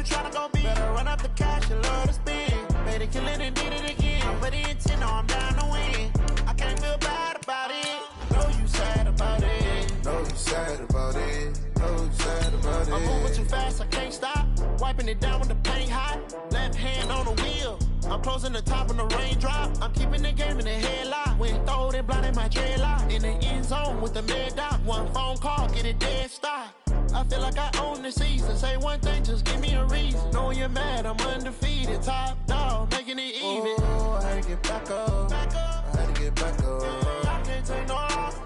tryna go be. Better run up the cash and love to spend. Made it, kill it, and did it again. But the intent, no, I'm down to win. I can't feel bad about it. Know you sad about it. Know you sad about it. Know you sad about it. I'm moving too fast, I can't stop. Wiping it down when the paint hot. Left hand on the wheel. I'm closing the top when the raindrop. I'm keeping the game in the headlock. When throwed and blinded my dreadlock. In the end zone with the mid dot. One phone call, get it dead stop. I feel like I own the season. Say one thing, just give me a reason. Knowing you're mad, I'm undefeated. Top dog, making it even. Oh, I had to get back up. I had to get back up. I can't take no off.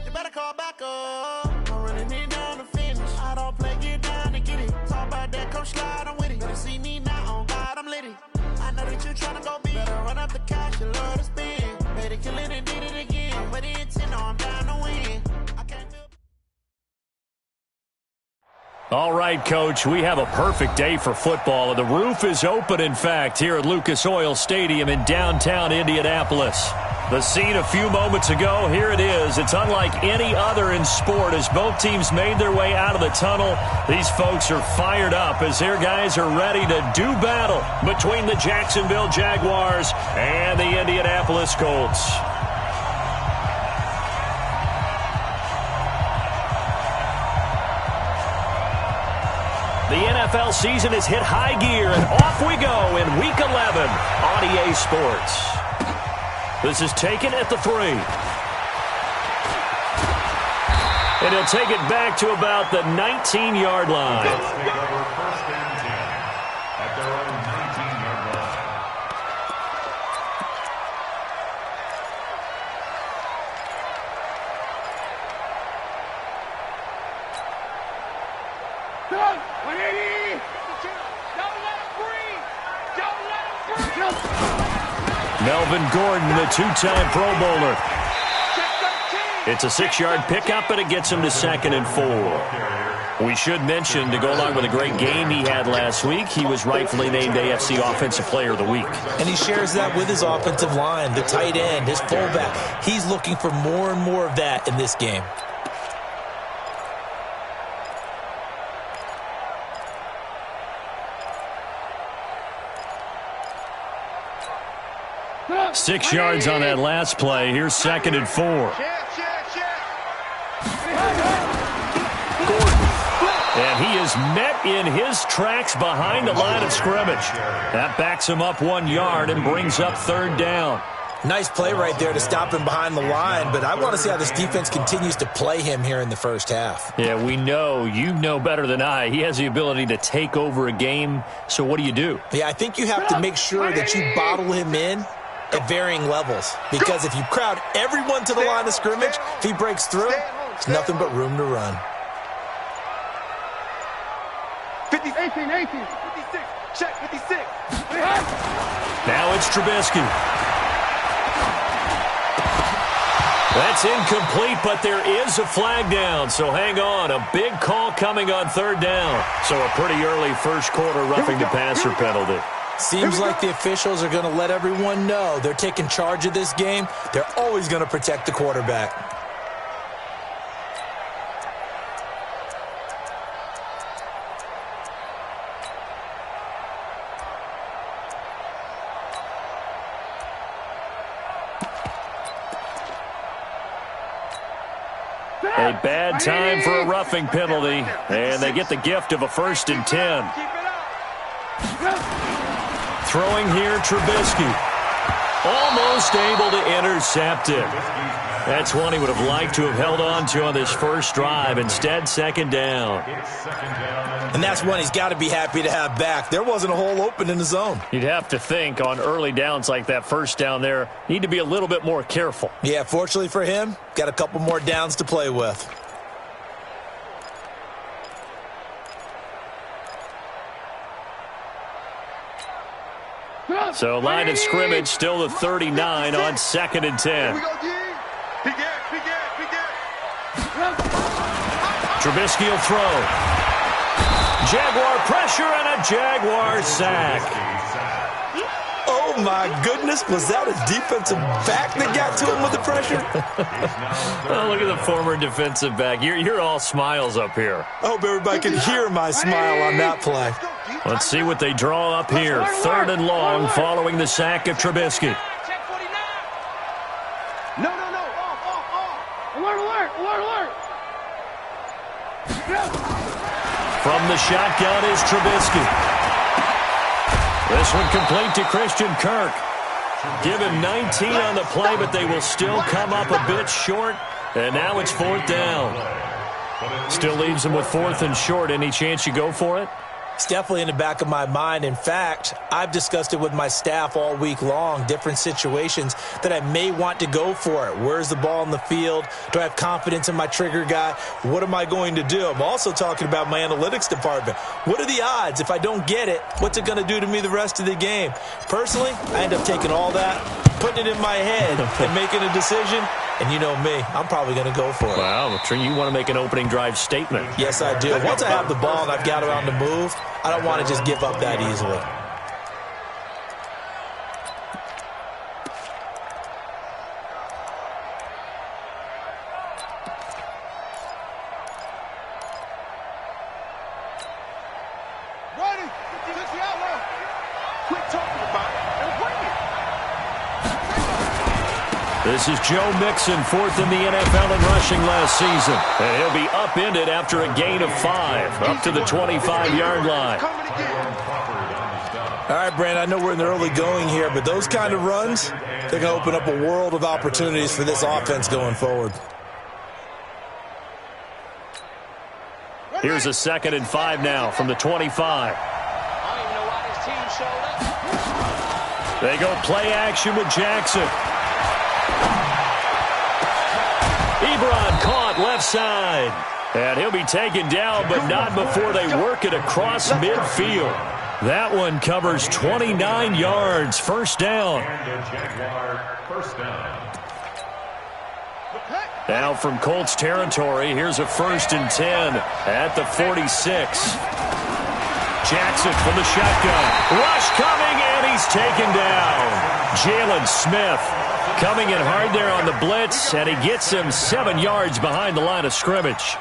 You better call back up. I'm running it down to finish. I don't play, get down to get it. Talk about that, come slide, I'm with it. Better see me now, on God, I'm lit it. I know that you tryna go be. Better run up the cash, you love to spend. Made it, kill it, and did it again. But the intent, no, I'm down to win. I can't feel. All right, Coach, we have a perfect day for football, and the roof is open, in fact, here at Lucas Oil Stadium in downtown Indianapolis. The scene a few moments ago, here it is. It's unlike any other in sport as both teams made their way out of the tunnel. These folks are fired up as their guys are ready to do battle between the Jacksonville Jaguars and the Indianapolis Colts. The NFL season has hit high gear, and off we go in Week 11 on EA Sports. This is taken at the 3. And he'll take it back to about the 19-yard line. Take over first and 10 at their own 19-yard line. Melvin Gordon, the two-time Pro Bowler. It's a 6-yard pickup, and it gets him to 2nd and 4. We should mention, to go along with a great game he had last week, he was rightfully named AFC Offensive Player of the Week. And he shares that with his offensive line, the tight end, his fullback. He's looking for more and more of that in this game. Six yards on that last play. Here's 2nd and 4. Gordon. And he is met in his tracks behind the line of scrimmage. That backs him up 1 yard and brings up 3rd down. Nice play right there to stop him behind the line, but I want to see how this defense continues to play him here in the first half. Yeah, we know. You know better than I. He has the ability to take over a game, so what do? Yeah, I think you have to make sure that you bottle him in at varying levels, because if you crowd everyone to the line of scrimmage, if he breaks through, it's nothing but room to run. 50, 18, 56, check 56. Now it's Trubisky. That's incomplete, but there is a flag down, so hang on. A big call coming on 3rd down. So a pretty early first quarter roughing the passer penalty. Seems like the officials are going to let everyone know they're taking charge of this game. They're always going to protect the quarterback. A bad time for a roughing penalty, and they get the gift of a 1st and 10. Throwing here, Trubisky. Almost able to intercept it. That's one he would have liked to have held on to on this first drive. Instead, 2nd down. And that's one he's got to be happy to have back. There wasn't a hole open in the zone. You'd have to think on early downs like that first down there, need to be a little bit more careful. Yeah, fortunately for him, got a couple more downs to play with. So line of scrimmage still the 39 on 2nd and 10. Trubisky will throw. Jaguar pressure and a Jaguar sack. Oh, my goodness. Was that a defensive back that got to him with the pressure? Oh, look at the former defensive back. You're all smiles up here. I hope everybody can hear my smile on that play. Let's see what they draw up here. 3rd and long following the sack of Trubisky. No. Off. Alert. From the shotgun is Trubisky. This one complete to Christian Kirk. Give him 19 on the play, but they will still come up a bit short. And now it's 4th down. Still leaves them with 4th and short. Any chance you go for it? It's definitely in the back of my mind. In fact, I've discussed it with my staff all week long, different situations that I may want to go for it. Where's the ball in the field? Do I have confidence in my trigger guy? What am I going to do? I'm also talking about my analytics department. What are the odds? If I don't get it, what's it going to do to me the rest of the game? Personally, I end up taking all that, putting it in my head, and making a decision. And you know me, I'm probably going to go for it. Wow, you want to make an opening drive statement. Yes, I do. Once I have the ball and I've got it on the move, I don't want to just give up that easily. Ready. Get the outlaw. Quit talking about it and bring it. This is Joe Mixon, 4th in the NFL in rushing last season. And he'll be upended after a gain of 5, up to the 25-yard line. All right, Brand, I know we're in the early going here, but those kind of runs, they're going to open up a world of opportunities for this offense going forward. Here's a 2nd and 5 now from the 25. They go play action with Jackson. Ebron caught left side. And he'll be taken down, but not before they work it across midfield. That one covers 29 yards. First down. Now from Colts territory, here's a 1st and 10 at the 46. Jackson from the shotgun. Rush coming, and he's taken down. Jalen Smith coming in hard there on the blitz, and he gets him 7 yards behind the line of scrimmage.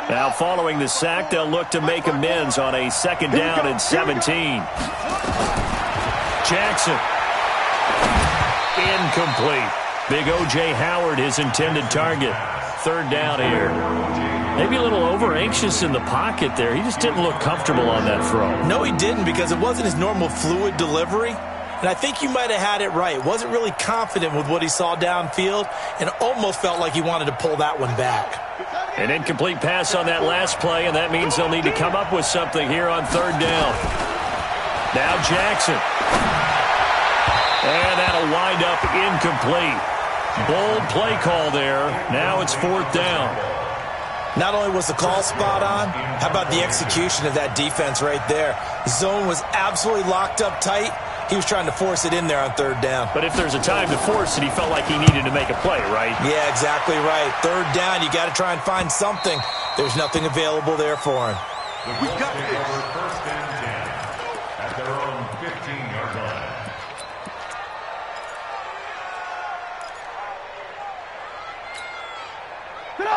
Now following the sack, they'll look to make amends on a 2nd down and 17. Jackson. Incomplete. Big O.J. Howard, his intended target. 3rd down here. Maybe a little over-anxious in the pocket there. He just didn't look comfortable on that throw. No, he didn't, because it wasn't his normal fluid delivery. And I think you might have had it right. Wasn't really confident with what he saw downfield and almost felt like he wanted to pull that one back. An incomplete pass on that last play, and that means they'll need to come up with something here on 3rd down. Now Jackson. And that'll wind up incomplete. Bold play call there. Now it's 4th down. Not only was the call spot on, how about the execution of that defense right there? The zone was absolutely locked up tight. He was trying to force it in there on 3rd down. But if there's a time to force it, he felt like he needed to make a play, right? Yeah, exactly right. 3rd down, you got to try and find something. There's nothing available there for him. We got this. 1st and 10 at their own 15-yard line.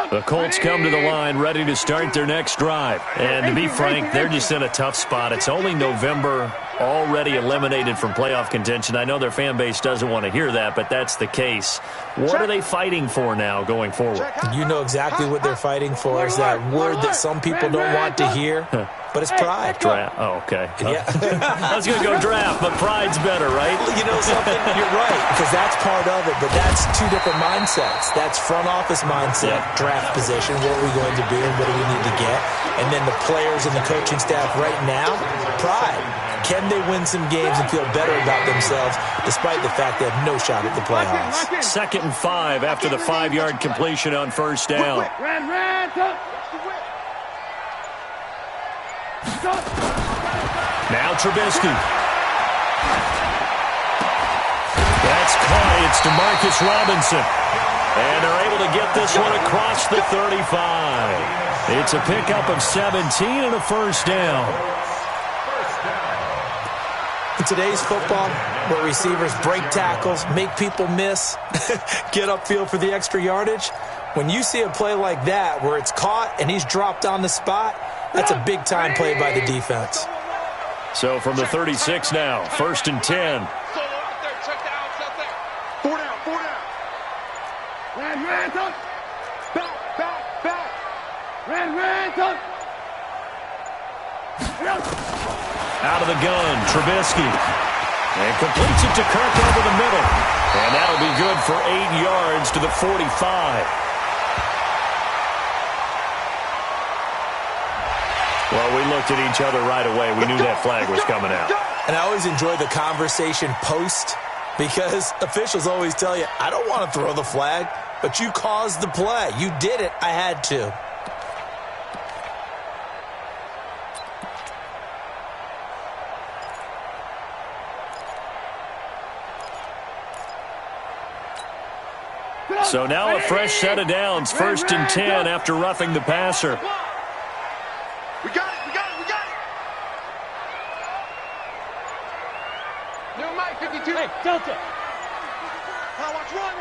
The Colts come to the line ready to start their next drive. And to be frank, they're just in a tough spot. It's only November, already eliminated from playoff contention. I know their fan base doesn't want to hear that, but that's the case. What are they fighting for now going forward? You know exactly what they're fighting for. Is that word that some people don't want to hear, but it's pride. Draft. Oh, okay. Yeah. I was going to go draft, but pride's better, right? You know something? You're right, because that's part of it, but that's 2 different mindsets. That's front office mindset, draft position, what are we going to do and what do we need to get? And then the players and the coaching staff right now, pride. Can they win some games and feel better about themselves despite the fact they have no shot at the playoffs? 2nd and 5 after the 5-yard completion on 1st down. Now Trubisky. That's caught. It's DeMarcus Robinson. And they're able to get this one across the 35. It's a pickup of 17 and a 1st down. In today's football, where receivers break tackles, make people miss, get upfield for the extra yardage, when you see a play like that where it's caught and he's dropped on the spot, that's a big-time play by the defense. So from the 36 now, 1st and 10. Four down. Ran, back. Ran, Out of the gun, Trubisky. And completes it to Kirk over the middle. And that'll be good for 8 yards to the 45. Well, we looked at each other right away. We knew that flag was coming out. And I always enjoy the conversation post because officials always tell you, I don't want to throw the flag, but you caused the play. You did it. I had to. So now a fresh set of downs, 1st and 10 after roughing the passer. We got it. New Mike 52. Hey, Delta. Watch one.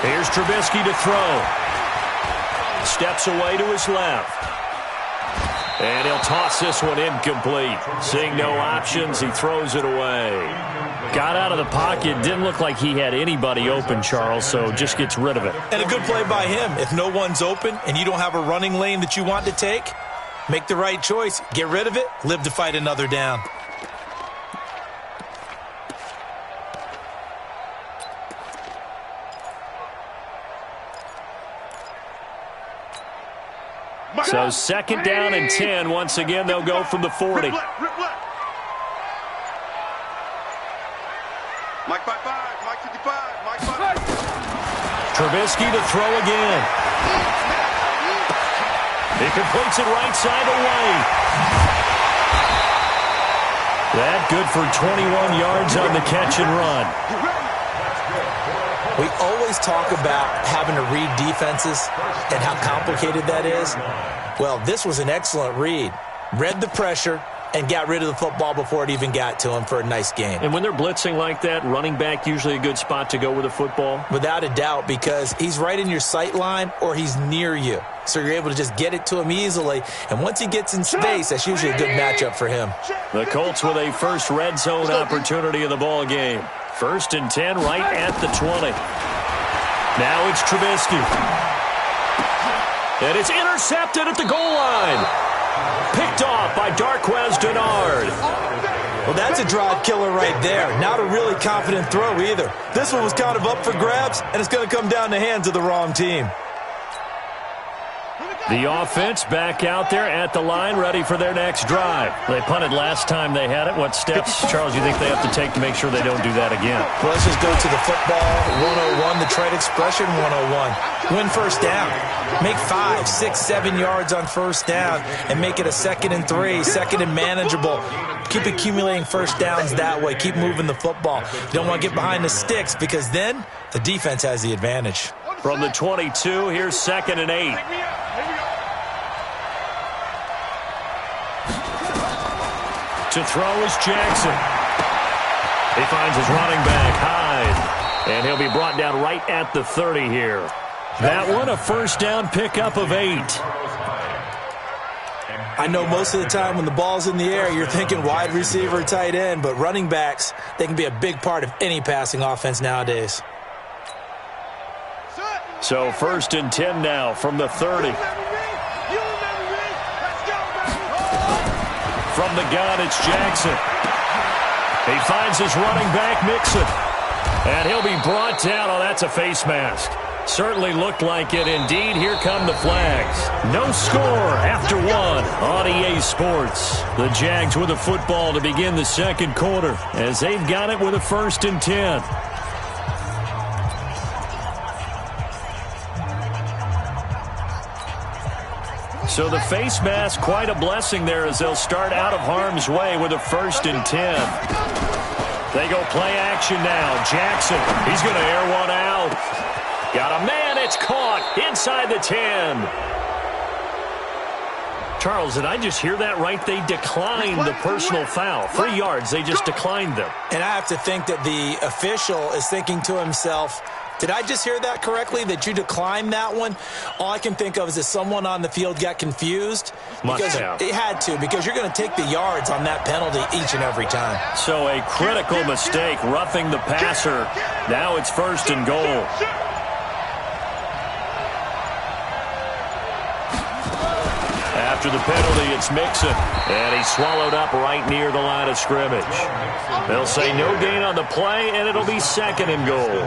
Here's Trubisky to throw. Steps away to his left. And he'll toss this one incomplete. Seeing no options, he throws it away. Got out of the pocket. Didn't look like he had anybody open, Charles, so just gets rid of it. And a good play by him. If no one's open and you don't have a running lane that you want to take, make the right choice. Get rid of it. Live to fight another down. So 2nd down and 10. Once again, they'll go from the 40. Mike 55, Mike 55. Trubisky to throw again. He completes it right side away. That good for 21 yards on the catch and run. We always talk about having to read defenses and how complicated that is. Well, this was an excellent read. Read the pressure and got rid of the football before it even got to him for a nice game. And when they're blitzing like that, running back usually a good spot to go with the football? Without a doubt, because he's right in your sight line or he's near you. So you're able to just get it to him easily. And once he gets in space, that's usually a good matchup for him. The Colts with a first red zone opportunity in the ball game. 1st and 10 right at the 20. Now it's Trubisky. And it's intercepted at the goal line. Picked off by Darquez Denard. Well, that's a drive killer right there. Not a really confident throw either. This one was kind of up for grabs, and it's going to come down the hands of the wrong team. The offense back out there at the line, ready for their next drive. They punted last time they had it. What steps, Charles, you think they have to take to make sure they don't do that again? Well, let's just go to the football 101, the trade expression 101. Win first down. Make 5, 6, 7 yards on first down and make it a 2nd and 3, 2nd and manageable. Keep accumulating first downs that way. Keep moving the football. You don't want to get behind the sticks because then the defense has the advantage. From the 22, here's 2nd and 8. To throw is Jackson. He finds his running back, Hyde. And he'll be brought down right at the 30 here. That one, a first down pickup of 8. I know most of the time when the ball's in the air, you're thinking wide receiver, tight end, but running backs, they can be a big part of any passing offense nowadays. So 1st and 10 now from the 30. From the gun, it's Jackson. He finds his running back, Mixon. And he'll be brought down. Oh, that's a face mask. Certainly looked like it. Indeed, here come the flags. No score after 1 on EA Sports. The Jags with the football to begin the 2nd quarter as they've got it with a 1st and 10. So the face mask, quite a blessing there as they'll start out of harm's way with a 1st and 10. They go play action now. Jackson, he's going to air one out. Got a man, it's caught inside the 10. Charles, did I just hear that right? They declined the personal foul. 3 yards, they just declined them. And I have to think that the official is thinking to himself, did I just hear that correctly, that you declined that one? All I can think of is that someone on the field got confused. Must have. It had to, because you're going to take the yards on that penalty each and every time. So a critical mistake, roughing the passer. Now it's 1st and goal. After the penalty, it's Mixon, and he's swallowed up right near the line of scrimmage. They'll say no gain on the play, and it'll be 2nd and goal.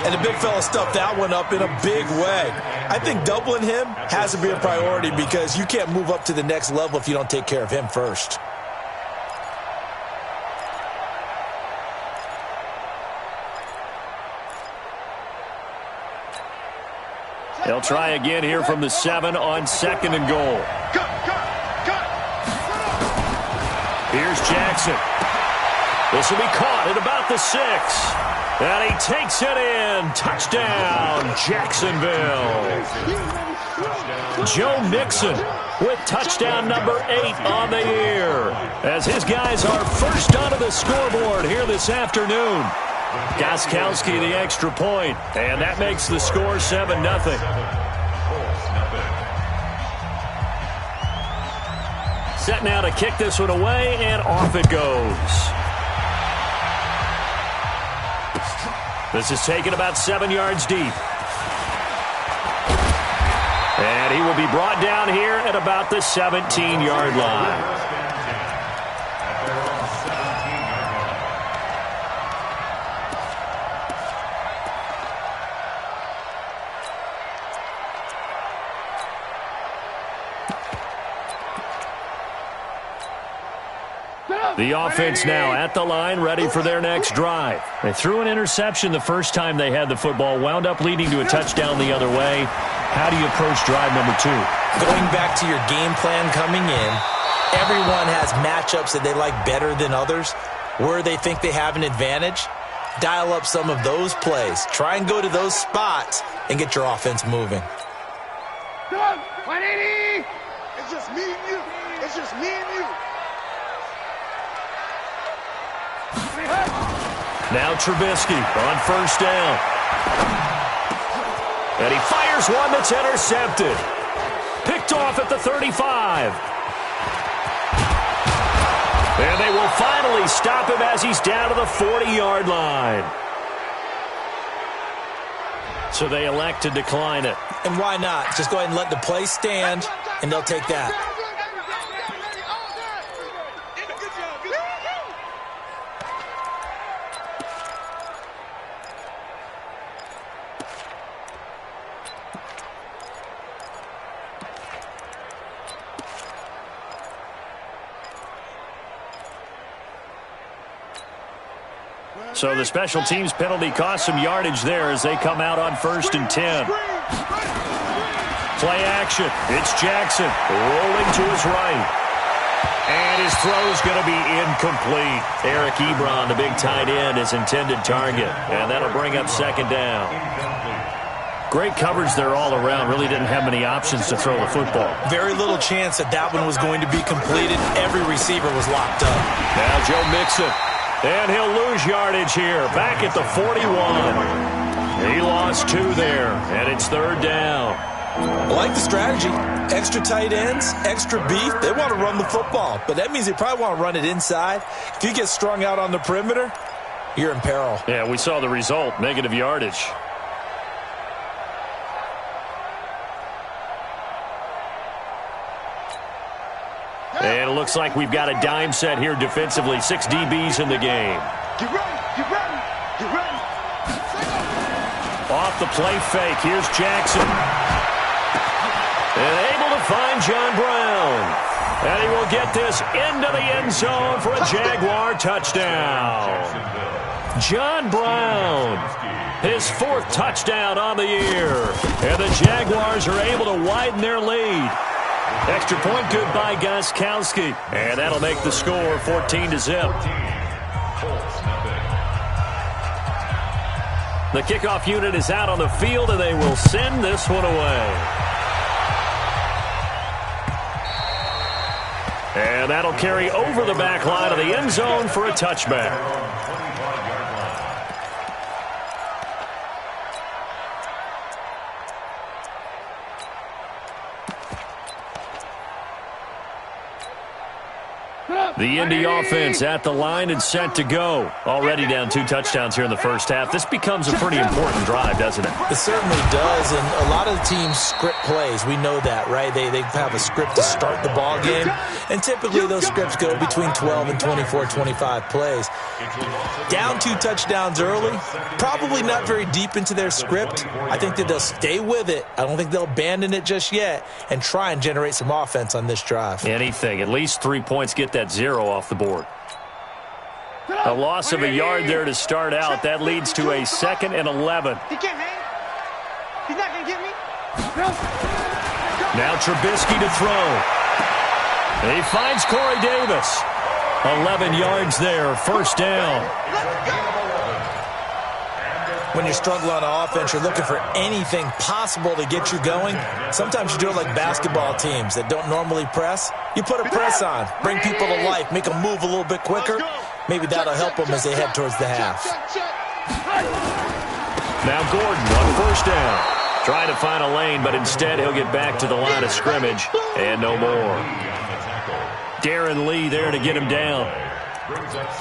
And the big fella stuffed that one up in a big way. I think doubling him has to be a priority because you can't move up to the next level if you don't take care of him first. They'll try again here from the 7 on 2nd and goal. Here's Jackson. This will be caught at about the 6. And he takes it in. Touchdown, Jacksonville. Joe Mixon with touchdown number 8 on the year, as his guys are first onto the scoreboard here this afternoon. Gostkowski the extra point, and that makes the score 7-0. Set now to kick this one away, and off it goes. This is taken about 7 yards deep. And he will be brought down here at about the 17-yard line. The offense now at the line, ready for their next drive. They threw an interception the first time they had the football, wound up leading to a touchdown the other way. How do you approach drive number 2? Going back to your game plan coming in, everyone has matchups that they like better than others, where they think they have an advantage. Dial up some of those plays. Try and go to those spots and get your offense moving. 180! It's just me and you. It's just me and you. Now Trubisky on 1st down. And he fires one that's intercepted. Picked off at the 35. And they will finally stop him as he's down to the 40-yard line. So they elect to decline it. And why not? Just go ahead and let the play stand, and they'll take that. So the special teams penalty cost some yardage there as they come out on 1st and 10. Play action. It's Jackson rolling to his right. And his throw is going to be incomplete. Eric Ebron, the big tight end, his intended target. And that'll bring up 2nd down. Great coverage there all around. Really didn't have many options to throw the football. Very little chance that that one was going to be completed. Every receiver was locked up. Now Joe Mixon. And he'll lose yardage here, back at the 41. He lost 2 there, and it's 3rd down. I like the strategy. Extra tight ends, extra beef. They want to run the football, but that means they probably want to run it inside. If you get strung out on the perimeter, you're in peril. Yeah, we saw the result, negative yardage. And it looks like we've got a dime set here defensively. 6 DBs in the game. Get ready, get ready, get ready. Off the play fake, here's Jackson. And able to find John Brown. And he will get this into the end zone for a Jaguar touchdown. John Brown, his 4th touchdown on the year. And the Jaguars are able to widen their lead. Extra point good by Gostkowski. And that'll make the score 14-0. The kickoff unit is out on the field, and they will send this one away. And that'll carry over the back line of the end zone for a touchback. The Indy offense at the line and set to go. Already down 2 touchdowns here in the first half. This becomes a pretty important drive, doesn't it? It certainly does, and a lot of the teams script plays. We know that, right? They have a script to start the ball game, and typically those scripts go between 12 and 24, 25 plays. Down 2 touchdowns early, probably not very deep into their script. I think that they'll stay with it. I don't think they'll abandon it just yet and try and generate some offense on this drive. Anything. At least 3 points, get that 0 off the board. A loss of a yard there to start out. That leads to a 2nd and 11. He can't hang. He's not going to get me. Now Trubisky to throw. He finds Corey Davis. 11 yards there, first down. When you're struggling on offense, you're looking for anything possible to get you going. Sometimes you do it like basketball teams that don't normally press. You put a press on, bring people to life, make them move a little bit quicker. Maybe that'll help them as they head towards the half. Now Gordon on first down. Trying to find a lane, but instead he'll get back to the line of scrimmage. And no more. Darren Lee there to get him down.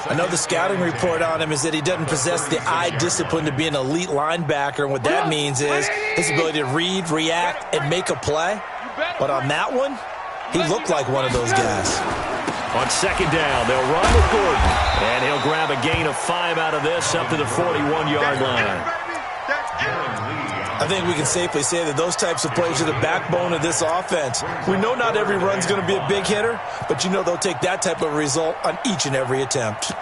I know the scouting report on him is that he doesn't possess the eye discipline to be an elite linebacker, and what that means is his ability to read, react, and make a play. But on that one, he looked like one of those guys. On second down, they'll run with Gordon, and he'll grab a gain of 5 out of this up to the 41-yard line. I think we can safely say that those types of plays are the backbone of this offense. We know not every run's going to be a big hitter, but you know they'll take that type of result on each and every attempt.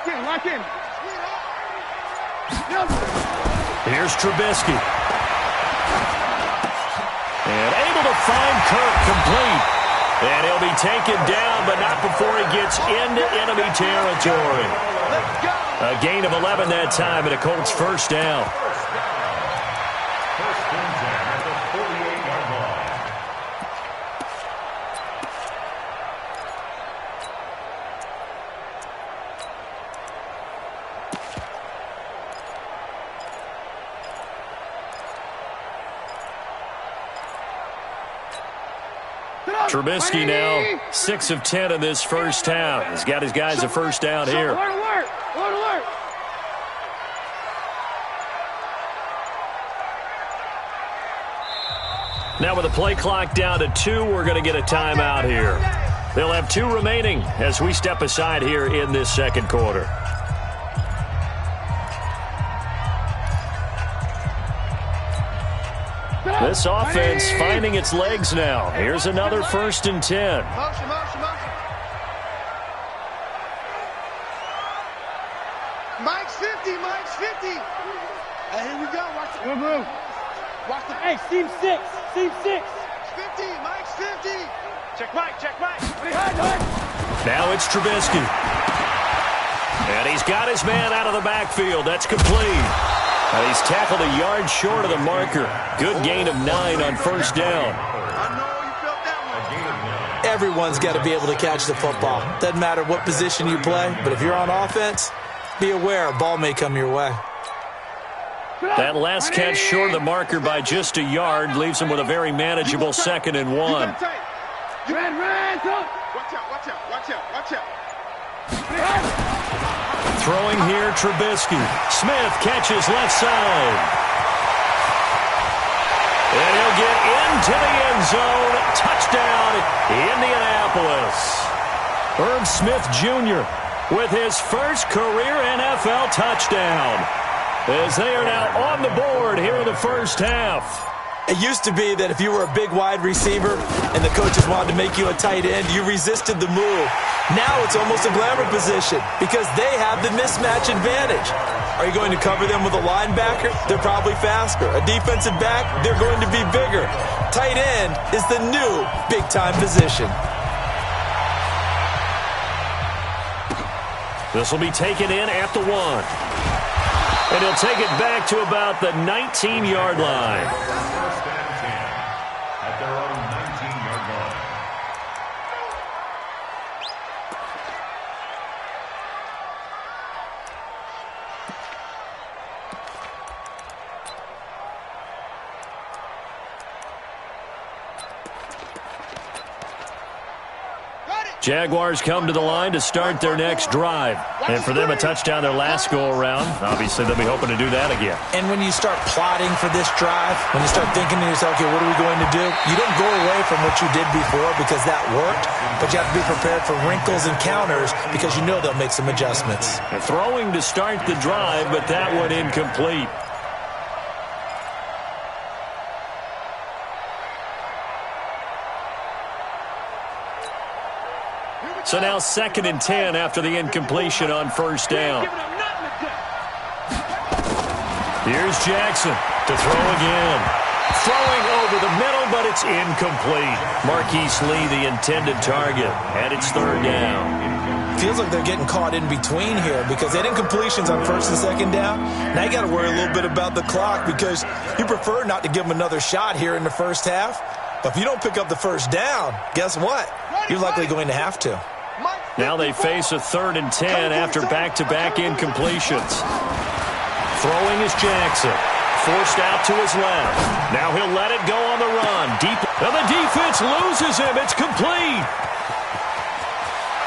Lock in. Here's Trubisky. And able to find Kirk complete. And he'll be taken down, but not before he gets into enemy territory. A gain of 11 that time, and a Colts first down. Trubisky now 6 of 10 in this first half. He's got his guys a first down here. Alert. Now with the play clock down to 2, we're going to get a timeout here. They'll have 2 remaining as we step aside here in this second quarter. This offense finding its legs now. Here's another 1st and 10. Motion. Mike's 50. Hey, here we go. Watch the move. Watch the. Hey, seam 6. 50. Mike's 50. Check Mike. Now it's Trubisky. And he's got his man out of the backfield. That's complete. He's tackled a yard short of the marker. Good gain of 9 on first down. Everyone's got to be able to catch the football. Doesn't matter what position you play, but if you're on offense, be aware a ball may come your way. That last catch short of the marker by just a yard leaves him with a very manageable 2nd and 1. Watch out. Throwing here, Trubisky. Smith catches left side. And he'll get into the end zone. Touchdown, Indianapolis. Herb Smith Jr. with his first career NFL touchdown, as they are now on the board here in the first half. It used to be that if you were a big wide receiver and the coaches wanted to make you a tight end, you resisted the move. Now it's almost a glamour position because they have the mismatch advantage. Are you going to cover them with a linebacker? They're probably faster. A defensive back? They're going to be bigger. Tight end is the new big-time position. This will be taken in at the 1. And he'll take it back to about the 19-yard line. First and 10 at their own 19-yard line. Jaguars come to the line to start their next drive. And for them, a touchdown their last go-around. Obviously, they'll be hoping to do that again. And when you start plotting for this drive, when you start thinking to yourself, okay, what are we going to do? You don't go away from what you did before because that worked, but you have to be prepared for wrinkles and counters because you know they'll make some adjustments. And throwing to start the drive, but that one incomplete. So now 2nd and 10 after the incompletion on first down. Here's Jackson to throw again. Throwing over the middle, but it's incomplete. Marquise Lee, the intended target, and it's 3rd down. Feels like they're getting caught in between here because they had incompletions on 1st and 2nd down. Now you got to worry a little bit about the clock because you prefer not to give them another shot here in the first half. But if you don't pick up the first down, guess what? You're likely going to have to. Now they face a 3rd and 10 after back-to-back incompletions. Throwing is Jackson. Forced out to his left. Now he'll let it go on the run. Deep. And the defense loses him. It's complete.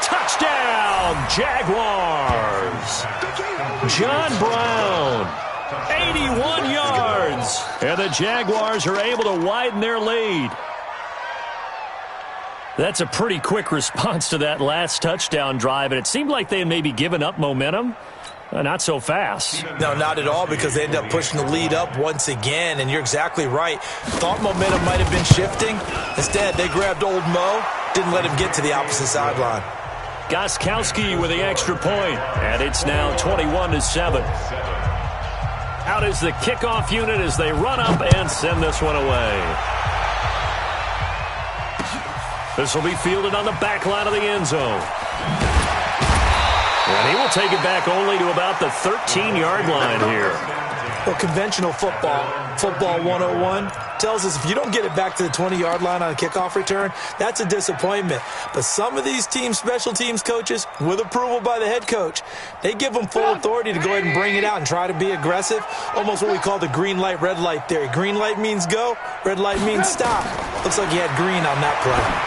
Touchdown, Jaguars. John Brown, 81 yards. And the Jaguars are able to widen their lead. That's a pretty quick response to that last touchdown drive, and it seemed like they had maybe given up momentum. Not so fast. No, not at all, because they end up pushing the lead up once again, and you're exactly right. Thought momentum might have been shifting. Instead, they grabbed old Mo, didn't let him get to the opposite sideline. Gostkowski with the extra point, and it's now 21-7. Out is the kickoff unit as they run up and send this one away. This will be fielded on the back line of the end zone. And he will take it back only to about the 13-yard line here. Well, conventional football 101, tells us if you don't get it back to the 20-yard line on a kickoff return, that's a disappointment. But some of these special teams coaches, with approval by the head coach, they give them full authority to go ahead and bring it out and try to be aggressive. Almost what we call the green light, red light theory. Green light means go, red light means stop. Looks like he had green on that play.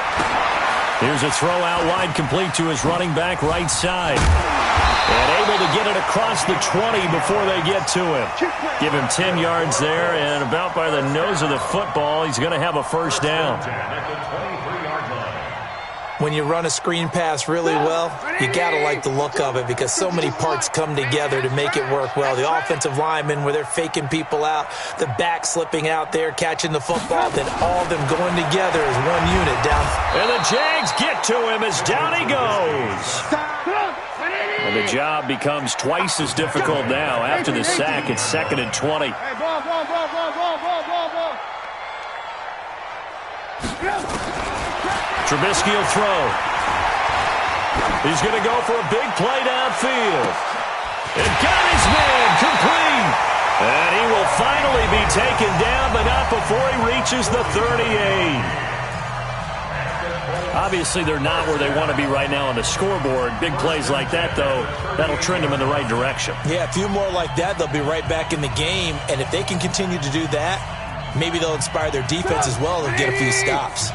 Here's a throw out wide, complete to his running back right side. And able to get it across the 20 before they get to him. Give him 10 yards there, and about by the nose of the football, he's going to have a first down. When you run a screen pass really well, you got to like the look of it because so many parts come together to make it work well. The offensive linemen, where they're faking people out, the back slipping out there, catching the football, then all of them going together as one unit down. And the Jags get to him as down he goes. And the job becomes twice as difficult now. After the sack, it's 2nd and 20. Trubisky will throw. He's going to go for a big play downfield. And got his man complete. And he will finally be taken down, but not before he reaches the 38. Obviously, they're not where they want to be right now on the scoreboard. Big plays like that, though, that'll trend them in the right direction. Yeah, a few more like that, they'll be right back in the game. And if they can continue to do that, maybe they'll inspire their defense as well and get a few stops.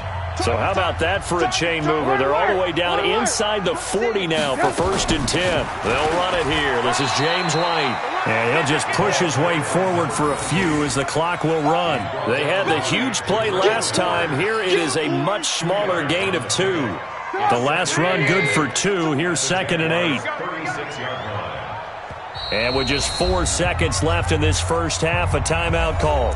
So how about that for a chain mover? They're all the way down inside the 40 now for 1st and 10. They'll run it here. This is James White. And he'll just push his way forward for a few as the clock will run. They had the huge play last time. Here it is a much smaller gain of 2. The last run good for 2. Here's 2nd and 8. And with just 4 seconds left in this first half, a timeout call.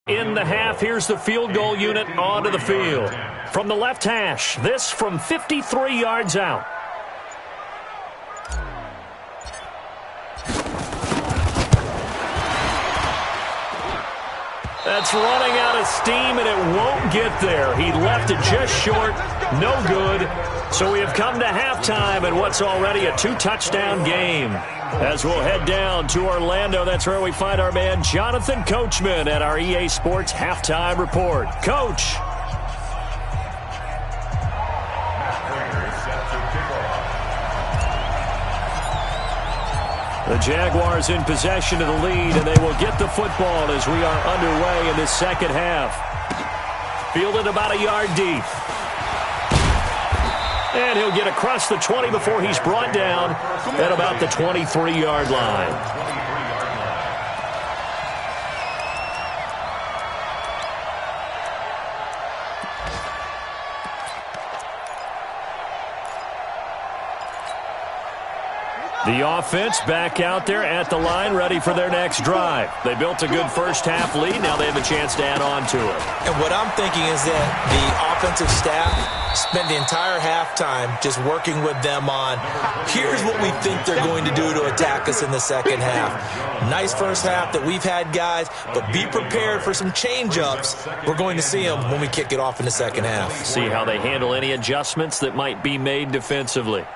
In the half, here's the field goal unit onto the field. From the left hash, this from 53 yards out. That's running out of steam, and it won't get there. He left it just short. No good. So we have come to halftime in what's already a two-touchdown game. As we'll head down to Orlando, that's where we find our man Jonathan Coachman at our EA Sports Halftime Report. Coach. The Jaguars in possession of the lead, and they will get the football as we are underway in this second half. Fielded about a yard deep. And he'll get across the 20 before he's brought down at about the 23-yard line. The offense back out there at the line, ready for their next drive. They built a good first-half lead. Now they have a chance to add on to it. And what I'm thinking is that the offensive staff spent the entire halftime just working with them on, here's what we think they're going to do to attack us in the second half. Nice first half that we've had, guys, but be prepared for some change-ups. We're going to see them when we kick it off in the second half. See how they handle any adjustments that might be made defensively.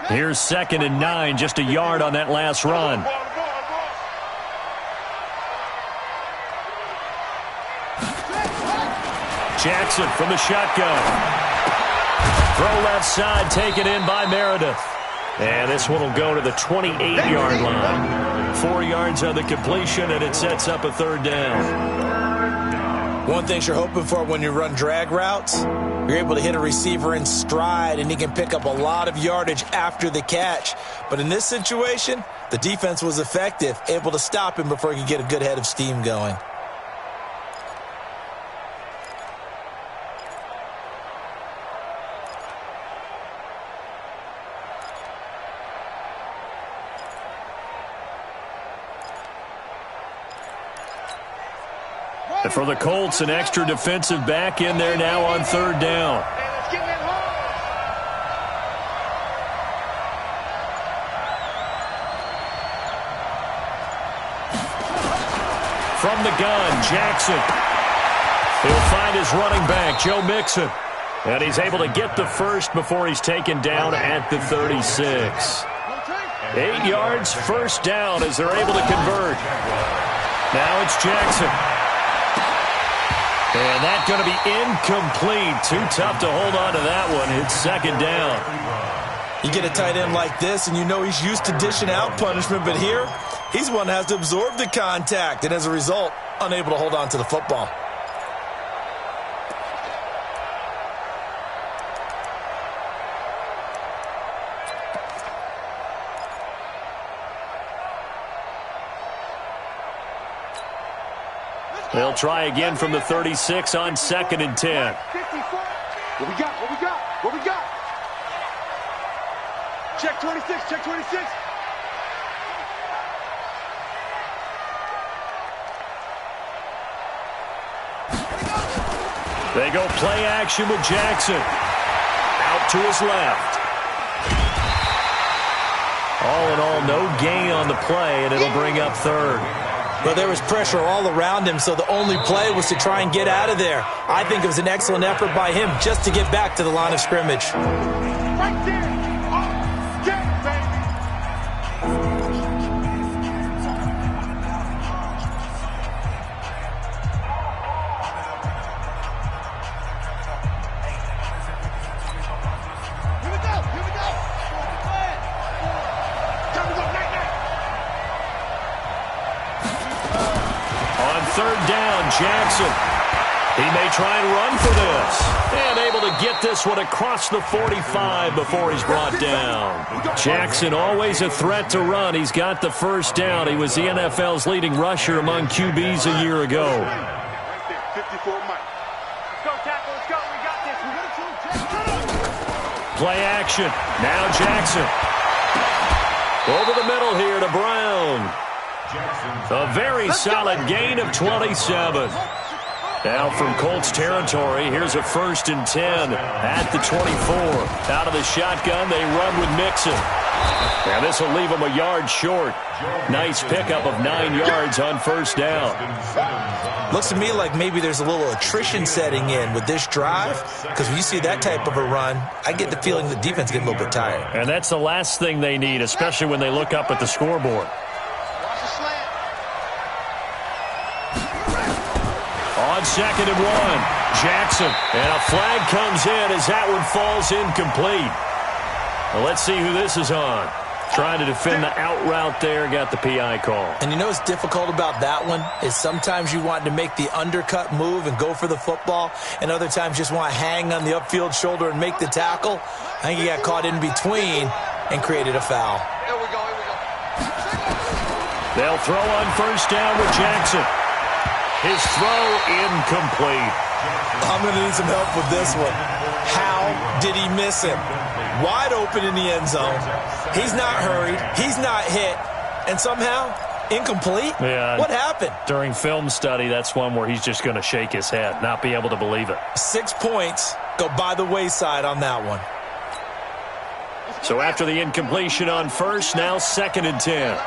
Here's 2nd and 9, just a yard on that last run. Jackson from the shotgun. Throw left side, taken in by Meredith. And this one will go to the 28-yard line. 4 yards on the completion, and it sets up a third down. One thing you're hoping for when you run drag routes, you're able to hit a receiver in stride, and he can pick up a lot of yardage after the catch. But in this situation, the defense was effective, able to stop him before he could get a good head of steam going. And for the Colts, an extra defensive back in there now on third down. From the gun, Jackson. He'll find his running back, Joe Mixon. And he's able to get the first before he's taken down at the 36. 8 yards, first down as they're able to convert. Now it's Jackson. And that's going to be incomplete. Too tough to hold on to that one. It's second down. You get a tight end like this, and you know he's used to dishing out punishment, but here, he's one that has to absorb the contact, and as a result, unable to hold on to the football. They'll try again from the 36 on 2nd and 10. What we got? What we got? What we got? Check 26. Check 26. They go play action with Jackson. Out to his left. All in all, no gain on the play, and it'll bring up third. But there was pressure all around him, so the only play was to try and get out of there. I think it was an excellent effort by him just to get back to the line of scrimmage. Right there. Get, baby. Here we go. Here we go. Time to go night night. On third down, Jackson. He may try and run for this. And able to get this one across the 45 before he's brought down. Jackson always a threat to run. He's got the first down. He was the NFL's leading rusher among QBs a year ago. Right there, 54 Mike. Let's go, tackle. Let's go. We got this. We got it. Play action. Now Jackson. Over the middle here to Brown. A very solid gain of 27. Now from Colts territory, here's a 1st and 10 at the 24. Out of the shotgun, they run with Mixon. Now this will leave them a yard short. Nice pickup of 9 yards on 1st down. Looks to me like maybe there's a little attrition setting in with this drive, because when you see that type of a run, I get the feeling the defense gets a little bit tired. And that's the last thing they need, especially when they look up at the scoreboard. On 2nd and 1, Jackson. And a flag comes in as that one falls incomplete. Well, let's see who this is on. Trying to defend the out route there, got the PI call. And you know what's difficult about that one is sometimes you want to make the undercut move and go for the football, and other times just want to hang on the upfield shoulder and make the tackle. I think he got caught in between and created a foul. Here we go. They'll throw on 1st down with Jackson. His throw incomplete. I'm going to need some help with this one. How did he miss him? Wide open in the end zone. He's not hurried. He's not hit. And somehow, incomplete? Yeah. What happened? During film study, that's one where he's just going to shake his head, not be able to believe it. 6 points go by the wayside on that one. So after the incompletion on 1st, now 2nd and 10.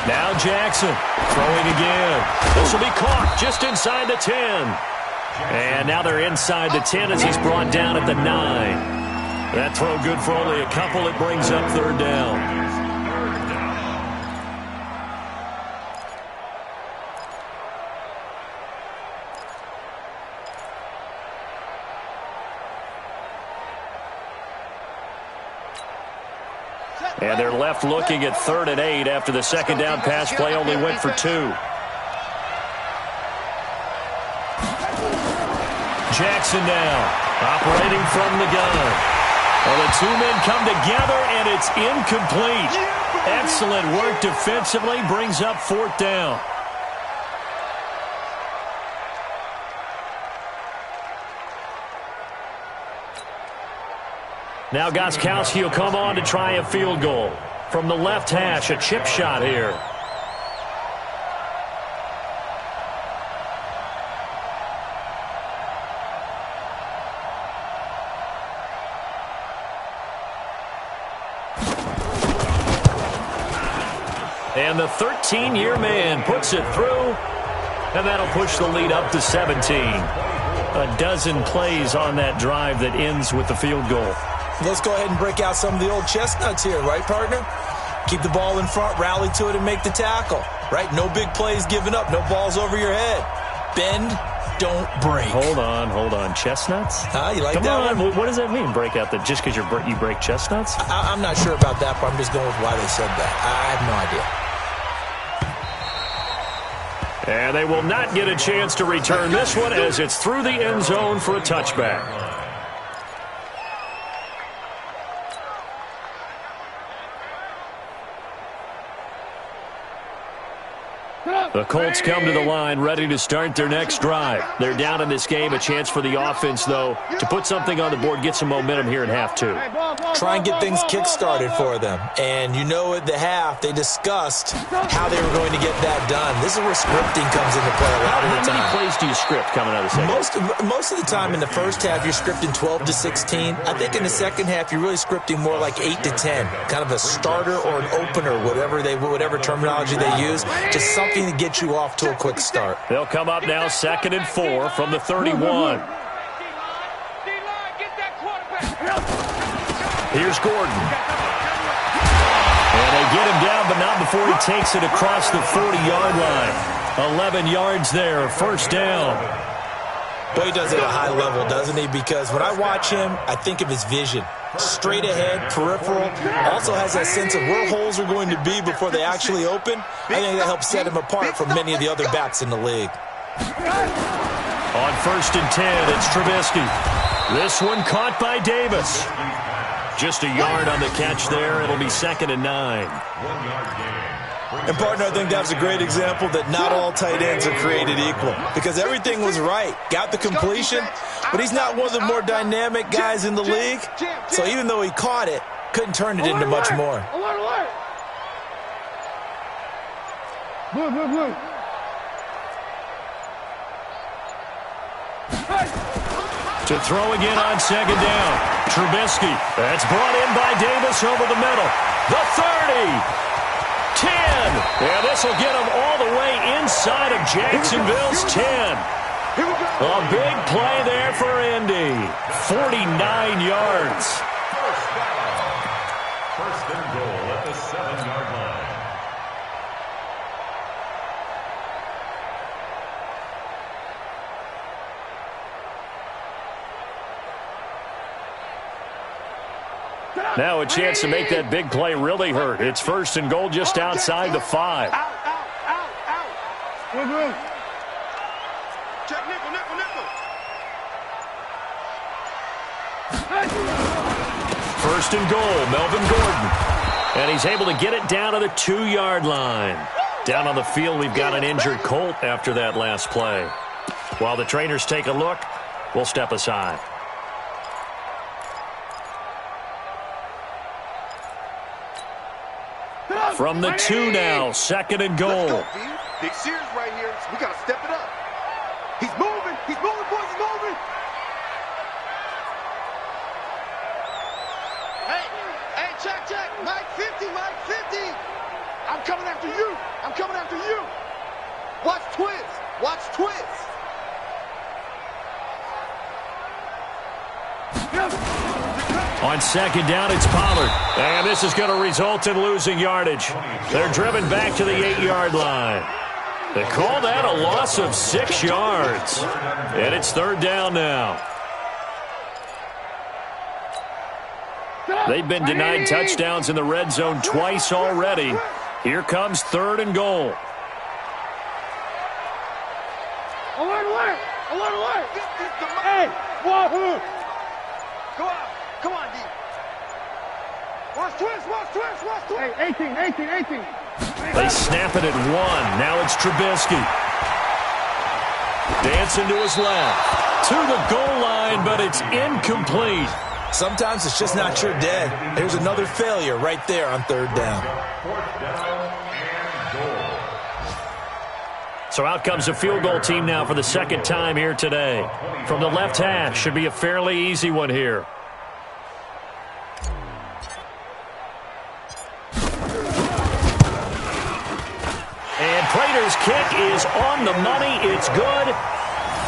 Now Jackson throwing again. This will be caught just inside the 10. And now they're inside the 10 as he's brought down at the 9. That throw good for only a couple. It brings up 3rd down. And they're left looking at 3rd and 8 after the 2nd down pass play only went for 2. Jackson now operating from the gun. Well, the 2 men come together, and it's incomplete. Excellent work defensively, brings up 4th down. Now Gostkowski will come on to try a field goal. From the left hash, a chip shot here. And the 13-year man puts it through, and that'll push the lead up to 17. A dozen plays on that drive that ends with the field goal. Let's go ahead and break out some of the old chestnuts here, right, partner? Keep the ball in front, rally to it, and make the tackle, right? No big plays given up, no balls over your head. Bend, don't break. Hold on. Chestnuts? You like Come that on. one? What does that mean, break out? Just because you break chestnuts? I'm not sure about that, but I'm just going with why they said that. I have no idea. And they will not get a chance to return this one as it's through the end zone for a touchback. The Colts come to the line ready to start their next drive. They're down in this game. A chance for the offense, though, to put something on the board, get some momentum here in half 2. Try and get things kick-started for them. And you know at the half, they discussed how they were going to get that done. This is where scripting comes into play a lot of the time. How many plays do you script coming out of the second? Most of the time in the first half, you're scripting 12 to 16. I think in the second half, you're really scripting more like 8 to 10. Kind of a starter or an opener, whatever terminology they use. Just something to get you off to a quick start. They'll come up now 2nd and 4 from the 31. Here's Gordon. And they get him down, but not before he takes it across the 40-yard line. 11 yards there, 1st down. Boy, he does it at a high level, doesn't he? Because when I watch him, I think of his vision. Straight ahead, peripheral. Also has that sense of where holes are going to be before they actually open. I think that helps set him apart from many of the other backs in the league. On 1st and 10, it's Trubisky. This one caught by Davis. Just a yard on the catch there. It'll be 2nd and 9. 1 yard gain. And, partner, I think that was a great example that not all tight ends are created equal because everything was right. Got the completion, but he's not one of the more dynamic guys in the league. So even though he caught it, couldn't turn it into much more. Blue. To throw again on second down. Trubisky. That's brought in by Davis over the middle. The 30. 10. Yeah, this will get him all the way inside of Jacksonville's 10. A big play there for Indy. 49 yards. First and goal at the 7-yard line. Now a chance to make that big play really hurt. It's first and goal just outside the 5. Out. Check nickel. First and goal, Melvin Gordon. And he's able to get it down to the 2-yard line. Down on the field, we've got an injured Colt after that last play. While the trainers take a look, we'll step aside. From the 2 now, second and goal. Let's go, B. Big Sears right here. We got to step it up. He's moving, boys, he's moving. Hey, check. Mike 50. I'm coming after you. Watch twins. On second down, it's Pollard. And this is going to result in losing yardage. They're driven back to the 8-yard line. They call that a loss of 6 yards. And it's third down now. They've been denied touchdowns in the red zone twice already. Here comes third and goal. Alert. Hey, Wahoo. Go out. Come on, D. Watch twins. Hey, 18. They snap it at 1. Now it's Trubisky. Dancing to his left. To the goal line, but it's incomplete. Sometimes it's just not your day. There's another failure right there on third down. Fourth down and goal. So out comes the field goal team now for the second time here today. From the left hash, should be a fairly easy one here. And Prater's kick is on the money. It's good.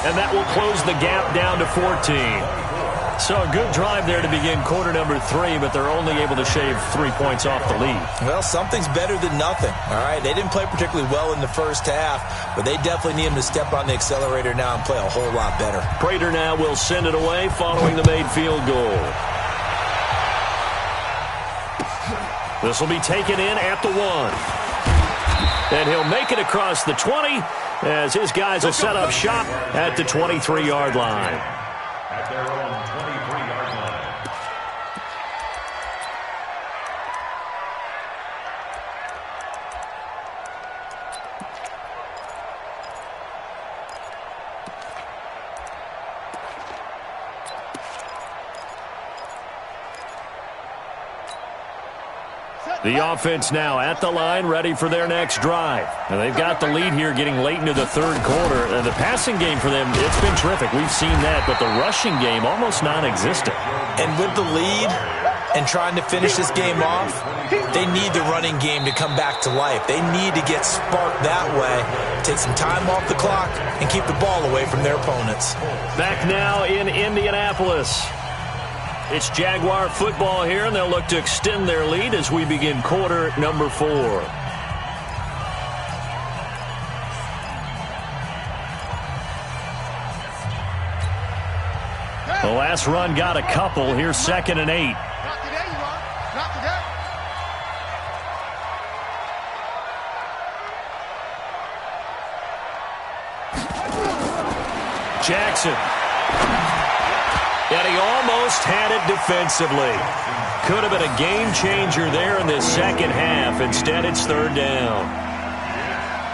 And that will close the gap down to 14. So a good drive there to begin quarter number 3, but they're only able to shave 3 points off the lead. Well, something's better than nothing, all right? They didn't play particularly well in the first half, but they definitely need him to step on the accelerator now and play a whole lot better. Prater now will send it away following the made field goal. This will be taken in at the 1. And he'll make it across the 20 as his guys will set up shop at the 23-yard line. At their own 23-yard line. The offense now at the line, ready for their next drive. And they've got the lead here getting late into the third quarter. And the passing game for them, it's been terrific. We've seen that, but the rushing game almost non-existent. And with the lead and trying to finish this game off, they need the running game to come back to life. They need to get sparked that way, take some time off the clock, and keep the ball away from their opponents. Back now in Indianapolis. It's Jaguar football here, and they'll look to extend their lead as we begin quarter number 4. The last run got a couple. Here's second and 8. Not today, you are. Not today. Jackson. And he almost had it defensively. Could have been a game changer there in this second half. Instead, it's third down.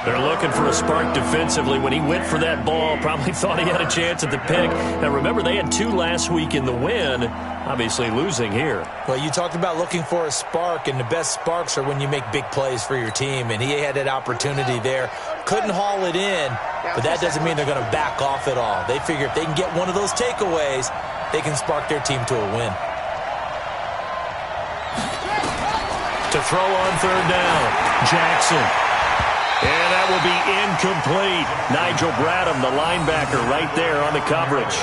They're looking for a spark defensively. When he went for that ball, probably thought he had a chance at the pick. Now, remember, they had 2 last week in the win, obviously losing here. Well, you talked about looking for a spark, and the best sparks are when you make big plays for your team, and he had that opportunity there. Couldn't haul it in, but that doesn't mean they're going to back off at all. They figure if they can get one of those takeaways, they can spark their team to a win. To throw on third down, Jackson. And that will be incomplete. Nigel Bradham, the linebacker, right there on the coverage.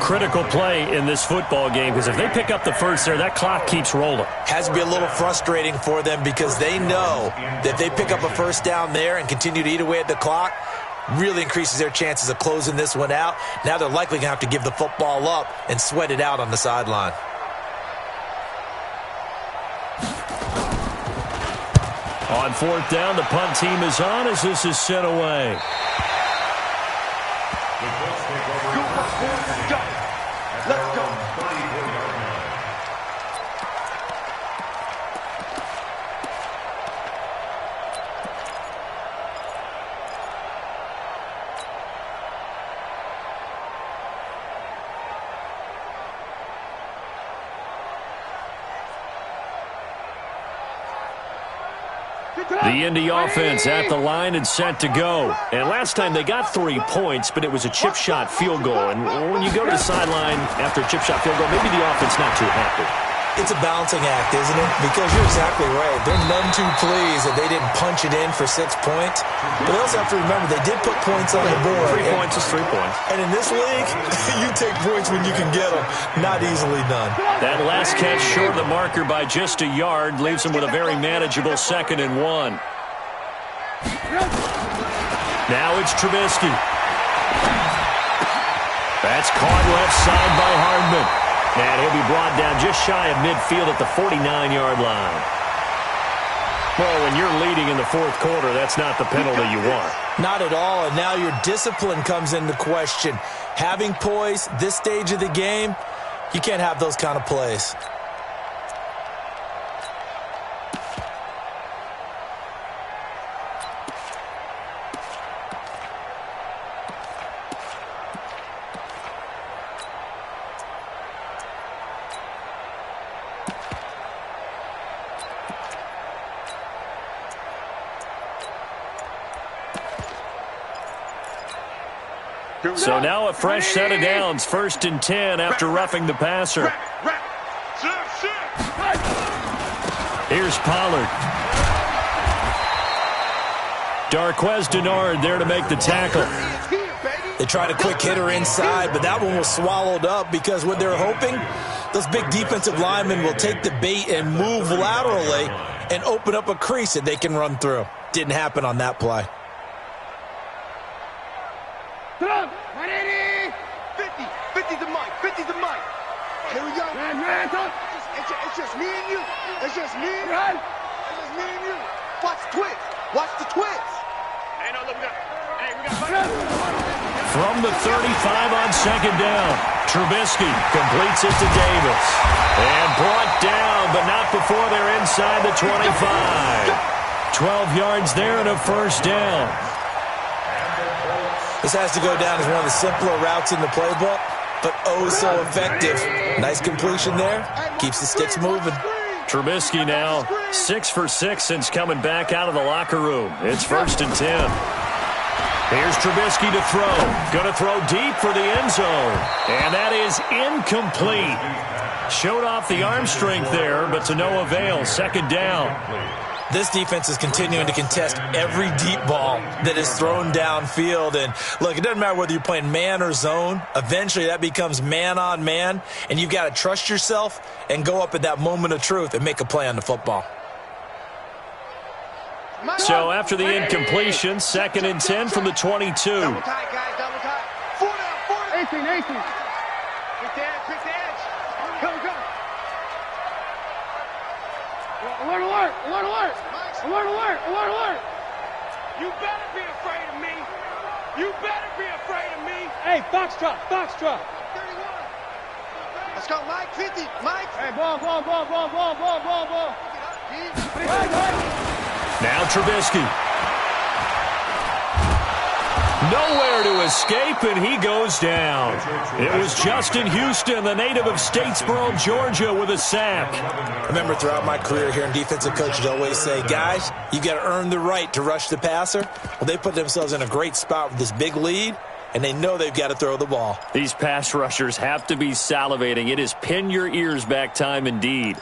Critical play in this football game, because if they pick up the first there, that clock keeps rolling. Has to be a little frustrating for them because they know that if they pick up a first down there and continue to eat away at the clock, really increases their chances of closing this one out. Now they're likely going to have to give the football up and sweat it out on the sideline. On fourth down, the punt team is on as this is sent away. Let's go. The Indy offense at the line and set to go. And last time they got 3 points, but it was a chip shot field goal. And when you go to the sideline after a chip shot field goal, maybe the offense not too happy. It's a balancing act, isn't it? Because you're exactly right. They're none too pleased that they didn't punch it in for 6 points. But they also have to remember they did put points on the board. 3 points is 3 points. And in this league, you take points when you can get them. Not easily done. That last catch short of the marker by just a yard leaves them with a very manageable 2nd and 1. Now it's Trubisky. That's caught left side by Hardman. And he'll be brought down just shy of midfield at the 49-yard line. Well, when you're leading in the fourth quarter, that's not the penalty you want. Not at all, and now your discipline comes into question. Having poise this stage of the game, you can't have those kind of plays. So now a fresh set of downs, 1st and 10 after roughing the passer. Here's Pollard. Darqueze Dennard there to make the tackle. They tried a quick hitter inside, but that one was swallowed up because what they're hoping, those big defensive linemen will take the bait and move laterally and open up a crease that they can run through. Didn't happen on that play. 50's the mic. 50's the mic. Here we go. It's just me and you. It's just me and you. It's just me and you. Watch the twist. Watch the twist. Hey, no, look, we got. From the 35 on 2nd down, Trubisky completes it to Davis. And brought down, but not before they're inside the 25. 12 yards there and a 1st down. This has to go down as one of the simpler routes in the playbook, but oh so effective. Nice completion there. Keeps the sticks moving. Trubisky now 6 for 6 since coming back out of the locker room. It's 1st and 10. Here's Trubisky to throw. Going to throw deep for the end zone. And that is incomplete. Showed off the arm strength there, but to no avail. 2nd down. This defense is continuing to contest every deep ball that is thrown downfield. And look, it doesn't matter whether you're playing man or zone. Eventually that becomes man on man, and you've got to trust yourself and go up at that moment of truth and make a play on the football. So after the incompletion, 2nd and 10 from the 22. Double tight, guys, double tight. 4 down, 4 down. 18. Pick the edge. Come. Alert, alert, alert, alert. Alert, alert, alert, alert. You better be afraid of me. You better be afraid of me. Hey, Foxtrot. 31. Let's go, Mike. 50. Mike. Hey, ball. Now Trubisky. Nowhere to escape, and he goes down. It was Justin Houston, the native of Statesboro, Georgia, with a sack. I remember throughout my career hearing defensive coaches always say, guys, you got to earn the right to rush the passer. Well, they put themselves in a great spot with this big lead, and they know they've got to throw the ball. These pass rushers have to be salivating. It is pin your ears back time indeed.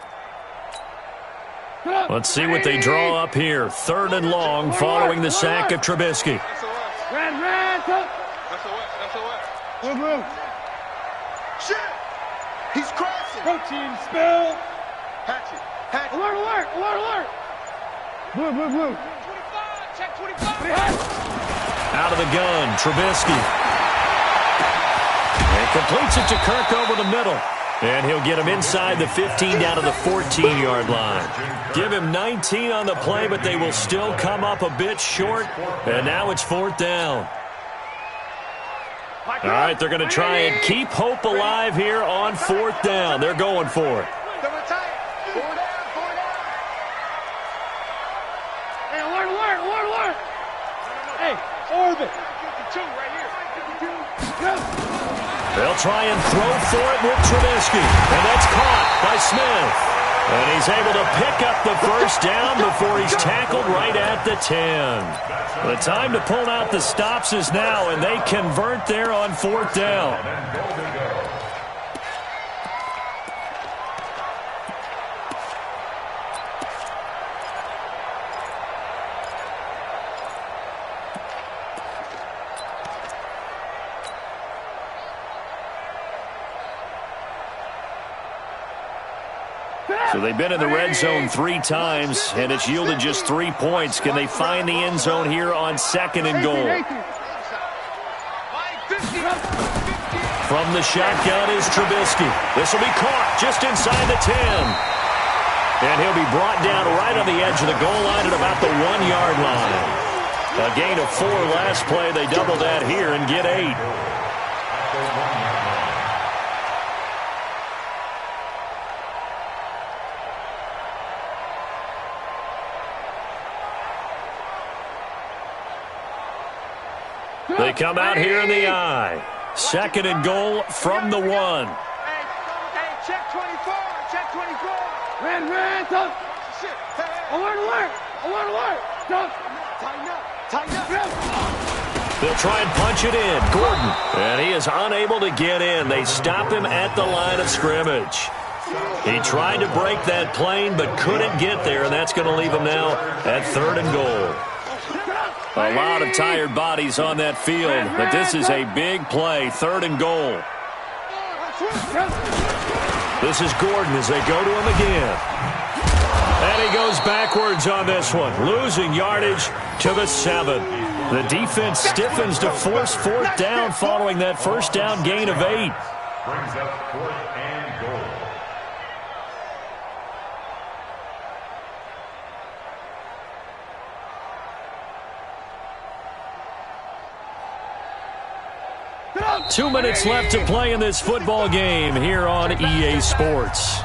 Let's see what they draw up here. 3rd and long following the sack of Trubisky. Red. Move. Shit. He's crashing. Protein spill. Hatchet. Alert. Blue. 25. Check 25. Out of the gun, Trubisky. And completes it to Kirk over the middle. And he'll get him inside the 15 down to the 14-yard line. Give him 19 on the play, but they will still come up a bit short. And now it's 4th down. All right, they're going to try and keep hope alive here on 4th down. They're going for it. Hey, alert. Hey, orbit. 52 right here. 52. They'll try and throw for it with Trubisky. And that's caught by Smith. And he's able to pick up the first down before he's tackled right at the 10. The time to pull out the stops is now, and they convert there on 4th down. So they've been in the red zone 3 times, and it's yielded just 3 points. Can they find the end zone here on 2nd and goal? From the shotgun is Trubisky. This will be caught just inside the 10. And he'll be brought down right on the edge of the goal line at about the 1-yard line. A gain of 4 last play. They double that here and get 8. They come out here in the I. 2nd and goal from the 1. Hey, check 24. Red. Alert. Tighten up. They'll try and punch it in. Gordon. And he is unable to get in. They stop him at the line of scrimmage. He tried to break that plane but couldn't get there, and that's going to leave him now at 3rd and goal. A lot of tired bodies on that field, but this is a big play. 3rd and goal. This is Gordon as they go to him again. And he goes backwards on this one, losing yardage to the 7. The defense stiffens to force 4th down following that first down gain of 8. Brings up 4th and goal. Two minutes left to play in this football game here on EA Sports.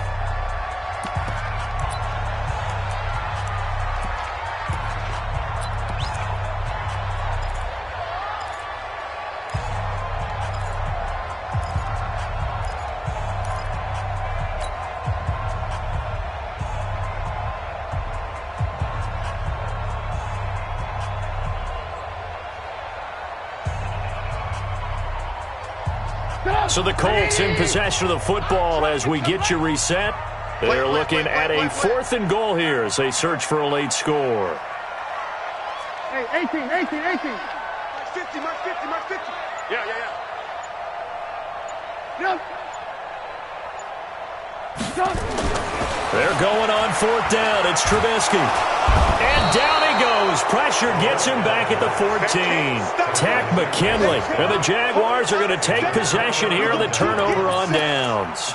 So the Colts in possession of the football as we get you reset. They're looking at a 4th and goal here as they search for a late score. Hey, 18. Mark 50. Yeah. They're going on 4th down. It's Trubisky. And down he goes. Pressure gets him back at the 14. Tack McKinley. And the Jaguars are going to take possession here on the turnover on downs.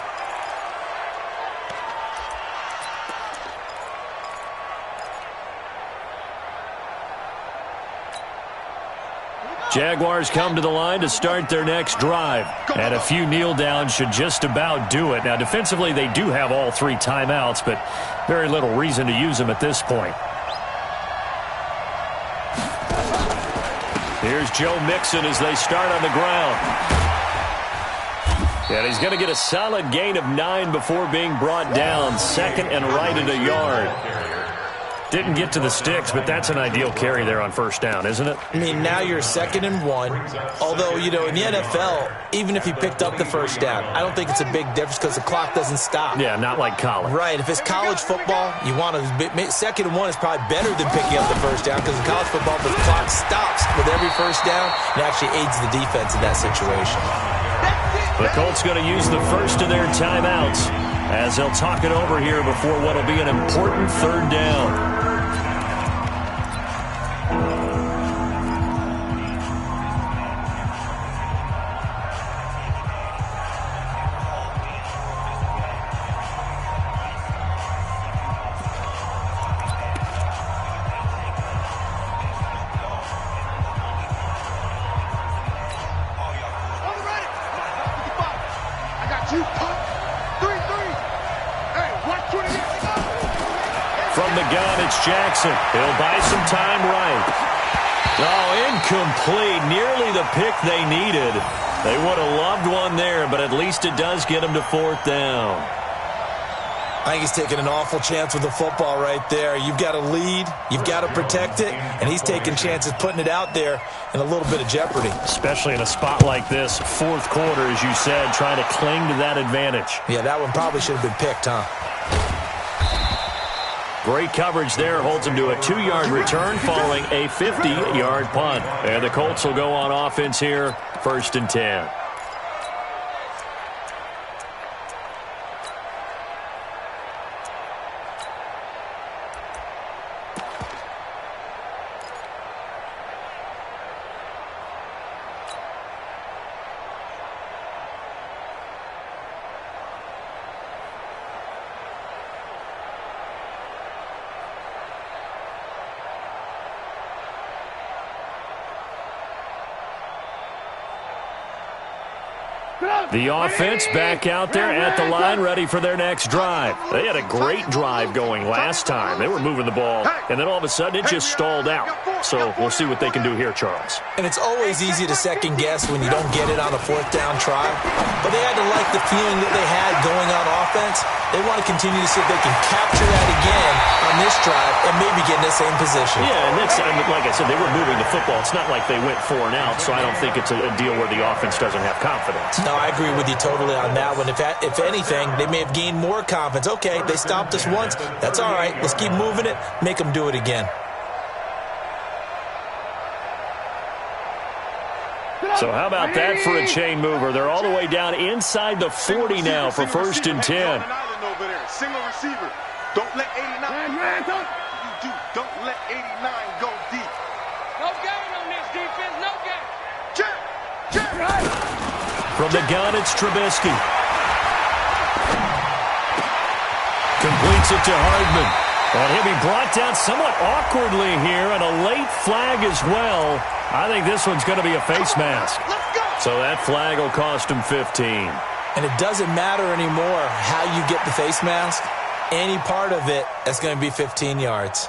Jaguars come to the line to start their next drive. And a few kneel downs should just about do it. Now, defensively, they do have all 3 timeouts, but very little reason to use them at this point. Here's Joe Mixon as they start on the ground. And he's going to get a solid gain of 9 before being brought down. Second and right at a yard. Didn't get to the sticks, but that's an ideal carry there on first down, isn't it? I mean, now you're 2nd and 1. Although, you know, in the NFL, even if he picked up the first down, I don't think it's a big difference because the clock doesn't stop. Yeah, not like college. Right. If it's college football, you want to 2nd and 1 is probably better than picking up the first down because in college football, the clock stops with every first down and actually aids the defense in that situation. The Colts going to use the first of their timeouts as they'll talk it over here before what will be an important 3rd down. From the gun, it's Jackson. He'll buy some time right. Oh, incomplete. Nearly the pick they needed. They would have loved one there, but at least it does get them to 4th down. I think he's taking an awful chance with the football right there. You've got to lead, you've got to protect it, and he's taking chances putting it out there in a little bit of jeopardy. Especially in a spot like this, 4th quarter, as you said, trying to cling to that advantage. Yeah, that one probably should have been picked, huh? Great coverage there, holds him to a 2-yard return following a 50-yard punt. And the Colts will go on offense here, 1st and 10. The offense back out there at the line, ready for their next drive. They had a great drive going last time. They were moving the ball, and then all of a sudden it just stalled out. So we'll see what they can do here, Charles. And it's always easy to second guess when you don't get it on a 4th down try. But they had to like the feeling that they had going on offense. They want to continue to see if they can capture that again on this drive and maybe get in the same position. Yeah, and that's, I mean, like I said, they were moving the football. It's not like they went 4 and out, so I don't think it's a deal where the offense doesn't have confidence. No, I agree with you totally on that one. If anything, they may have gained more confidence. Okay, they stopped us once. That's all right. Let's keep moving it. Make them do it again. So how about that for a chain mover? They're all the way down inside the 40 now for 1st and 10. Single receiver. Don't let 89. Don't let 89 go deep. No gain on this defense. No gain. Check. From the gun, it's Trubisky. Completes it to Hardman. And he'll be brought down somewhat awkwardly here, and a late flag as well. I think this one's going to be a face mask. So that flag will cost him 15. And it doesn't matter anymore how you get the face mask. Any part of it is going to be 15 yards.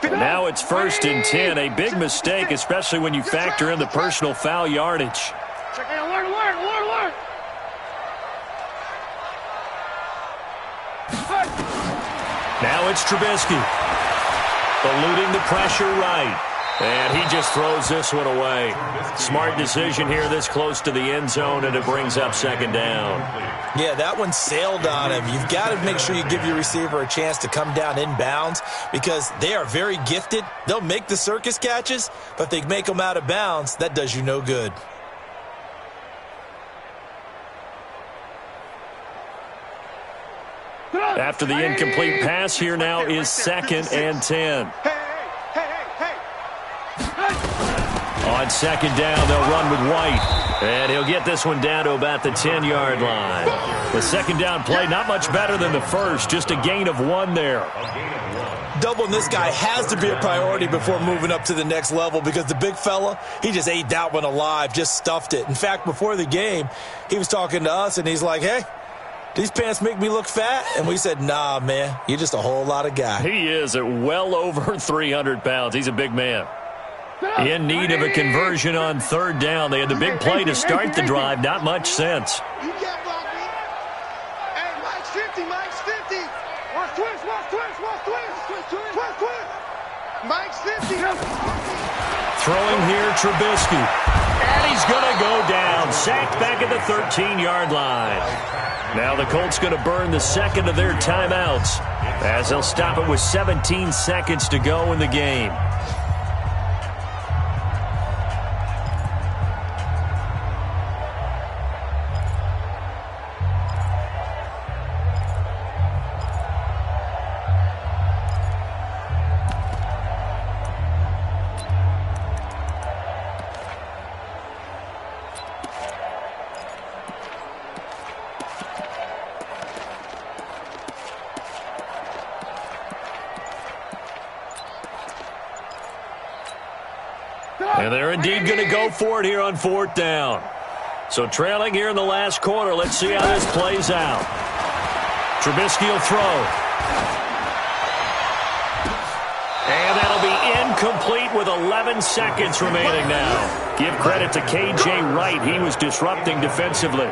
Now it's 1st and 10. A big mistake, especially when you factor in the personal foul yardage. Hey, alert. Now it's Trubisky. Eluding the pressure right. And he just throws this one away. Smart decision here this close to the end zone, and it brings up 2nd down. Yeah, that one sailed on him. You've got to make sure you give your receiver a chance to come down inbounds because they are very gifted. They'll make the circus catches, but if they make them out of bounds, that does you no good. After the incomplete pass, here now is 2nd and 10. On 2nd down, they'll run with White. And he'll get this one down to about the 10-yard line. The 2nd down play, not much better than the first, just a gain of 1 there. Doubling this guy has to be a priority before moving up to the next level because the big fella, he just ate that one alive, just stuffed it. In fact, before the game, he was talking to us, and he's like, hey, these pants make me look fat? And we said, nah, man, you're just a whole lot of guy. He is at well over 300 pounds. He's a big man. In need of a conversion on third down. They had the big play to start the drive. Not much sense. You can't block me. Hey, Mike's 50, Mike's 50. Watch twist, watch twist, watch twist. Twist, twist. Mike's 50. Throwing here, Trubisky. And he's going to go down. Sacked back at the 13-yard line. Now the Colts going to burn the second of their timeouts as they'll stop it with 17 seconds to go in the game. And they're indeed going to go for it here on fourth down. So trailing here in the last quarter. Let's see how this plays out. Trubisky will throw. And that'll be incomplete with 11 seconds remaining now. Give credit to K.J. Wright. He was disrupting defensively.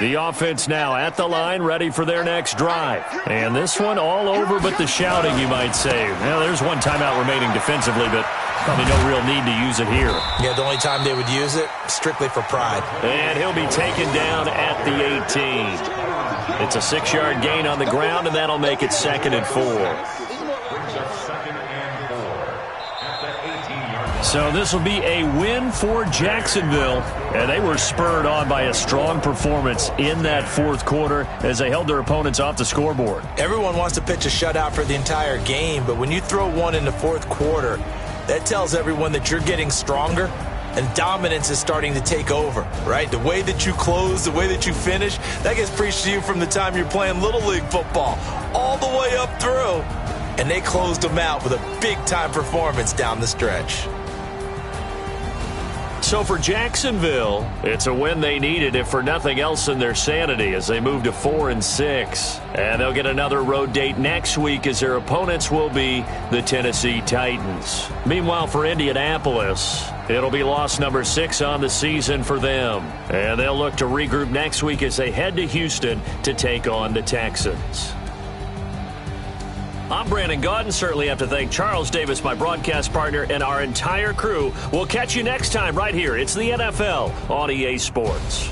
The offense now at the line, ready for their next drive. And this one all over but the shouting, you might say. Well, there's one timeout remaining defensively, but probably no real need to use it here. Yeah, the only time they would use it, strictly for pride. And he'll be taken down at the 18. It's a 6-yard gain on the ground, and that'll make it 2nd and 4. So this will be a win for Jacksonville, and they were spurred on by a strong performance in that fourth quarter as they held their opponents off the scoreboard. Everyone wants to pitch a shutout for the entire game, but when you throw one in the fourth quarter, that tells everyone that you're getting stronger and dominance is starting to take over, right? The way that you close, the way that you finish, that gets preached to you from the time you're playing Little League football all the way up through, and they closed them out with a big-time performance down the stretch. So for Jacksonville, it's a win they needed, if for nothing else in their sanity, as they move to 4-6. And they'll get another road date next week as their opponents will be the Tennessee Titans. Meanwhile, for Indianapolis, it'll be loss number 6 on the season for them. And they'll look to regroup next week as they head to Houston to take on the Texans. I'm Brandon Gaudin. Certainly have to thank Charles Davis, my broadcast partner, and our entire crew. We'll catch you next time right here. It's the NFL on EA Sports.